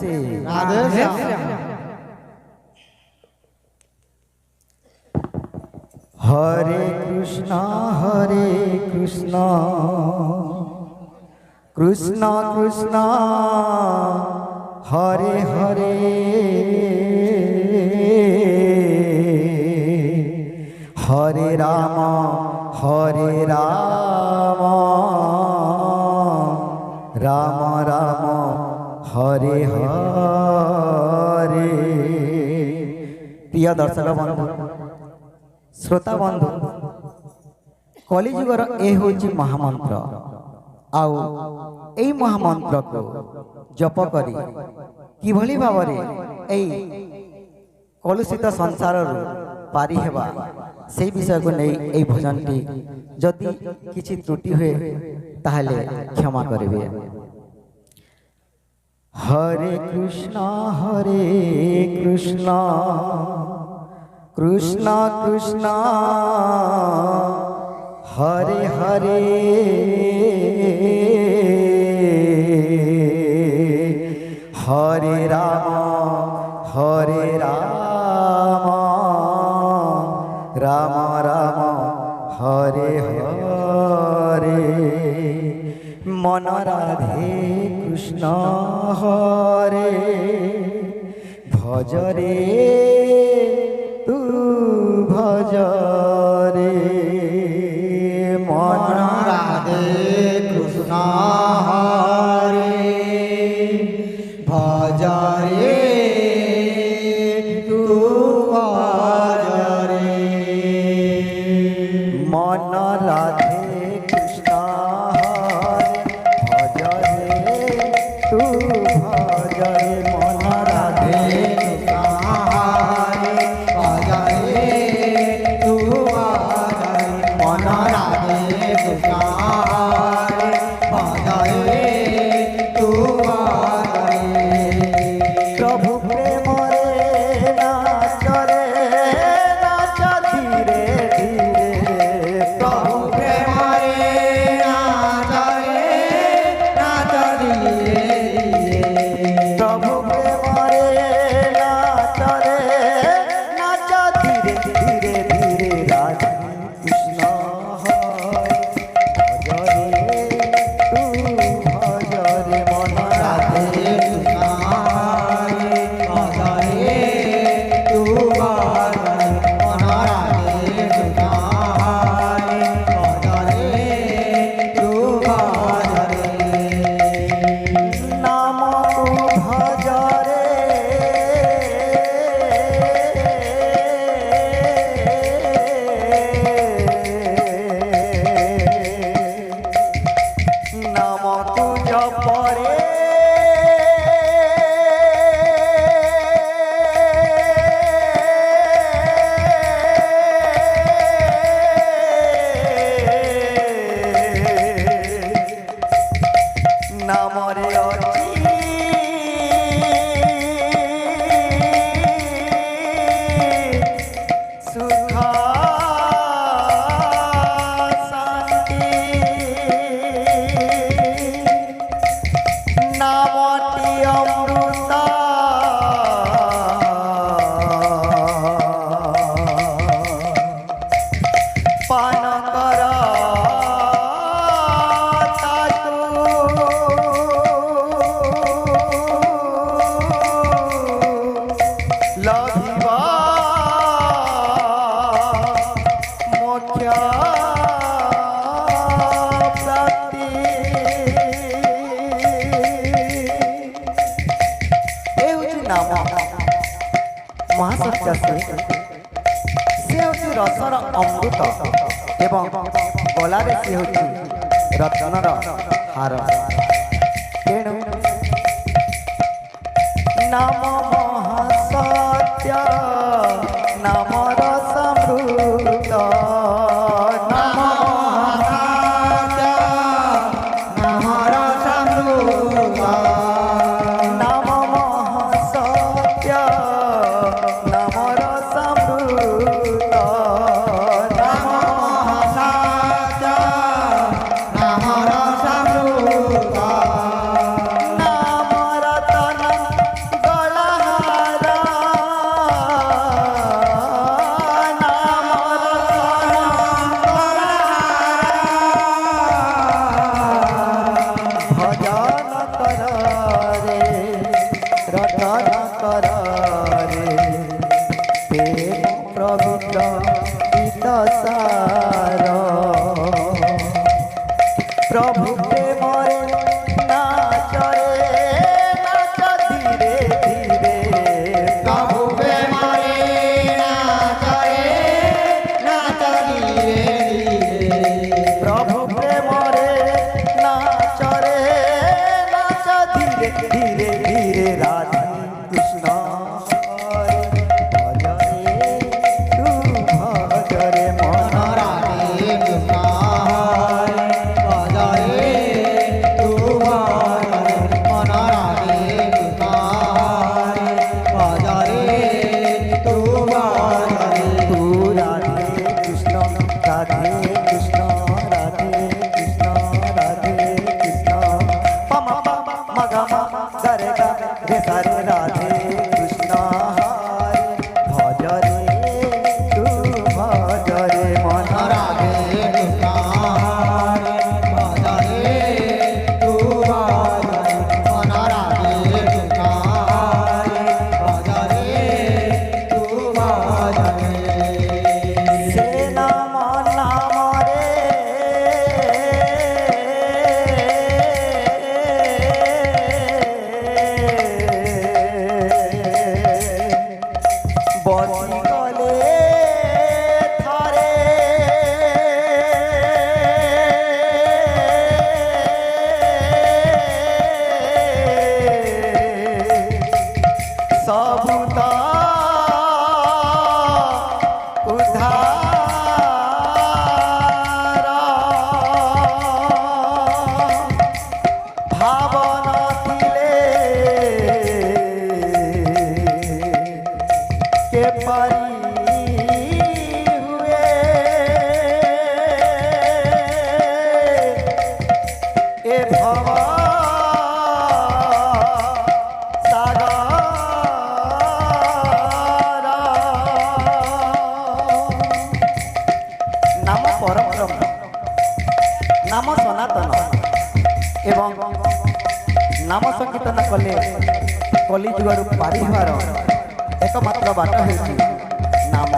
से राधे श्याम। हरे कृष्णा कृष्णा कृष्णा हरे हरे हरे राम राम राम हरे हरे। प्रिय दर्शक बंधु श्रोता बंधु कलिजुगर ए होची महामंत्र आउ एई महामंत्र को जप करी किभली भावरे एई कलुषित संसार पारी हेबा से विषय को नहीं एई भजनटी जदि किछि त्रुटि हुए ताहले क्षमा करिवे। हरे कृष्णा कृष्णा कृष्णा हरे हरे हरे राम राम राम हरे हरे। मन राधे कृष्ण हरे भजरे तू भजरे। मन राधे कृष्ण हरे भजरे तू भजरे। मन राधे कृष्ण हरे भजरे तू भजरे। मन राधे प्रभु प्रेम रे नाच धीरे धीरे। प्रभु प्रेम रे नाच धीरे धीरे। प्रभु प्रेम रे नाच धीरे धीरे धीरे। राधे कृष्ण हरे भजरे तू भजरे। मन राधे नाम तू भजरे नाम तू जपरे नामरे अची सुख शांति। नामटी अमृत पान कर लभिबा मोक्ष प्राप्ति। ए होची नाम महासत्य से होची रसर अमृत एवं गलारे से होची रत्नर हार। तेणु नाम महासत्य नाम रसामृत। नाम महासत्य नाम रसामृत। नाम महासत्य नाम रसामृत। नाम महासत्य नाम रसामृत। नाम रतन রে প্রেম পবিত্র গীত সার প্রভু প্রেমরে নাচ রে নাচ ধীরে ধীরে প্রভু প্রেমরে নাচ রে নাচ ধীরে ধীরে প্রভু প্রেমরে নাচ রে নাচ ধীরে ধীরে ধীরে রাধে কৃষ্ণ হরে ভজরে তু ভজরে মন রাধে কৃষ্ণ হরে ভজরে তু ভজরে মন রাধে কৃষ্ণ হরে ভজরে তু ভজরে তু রাধে কৃষ্ণ রাধে কৃষ্ণ রাধে কৃষ্ণ রাধে কৃষ্ণ পম পম মগ মম গরে গ রে সারে রাধে কৃষ্ণ হরে ভজরে তু ভজরে মন রাধে কৃষ্ণ হরে ভজরে তু ভজরে মন রাধে কৃষ্ণ হরে ভজরে তু ভজরে সে নাম নাম রে বসি গলে থারে সবুতা উদ্ধার ভাবন ଥିଲେ কে পারি হুয়ে এ ভব সাগর নাম পরব্রহ্ম নাম সনাতন এবং নাম সংকীর্তন কলে কলিযুগରୁ ପାରି ହେବାର একমাত্র বাଟ ହେଉଛି নাম।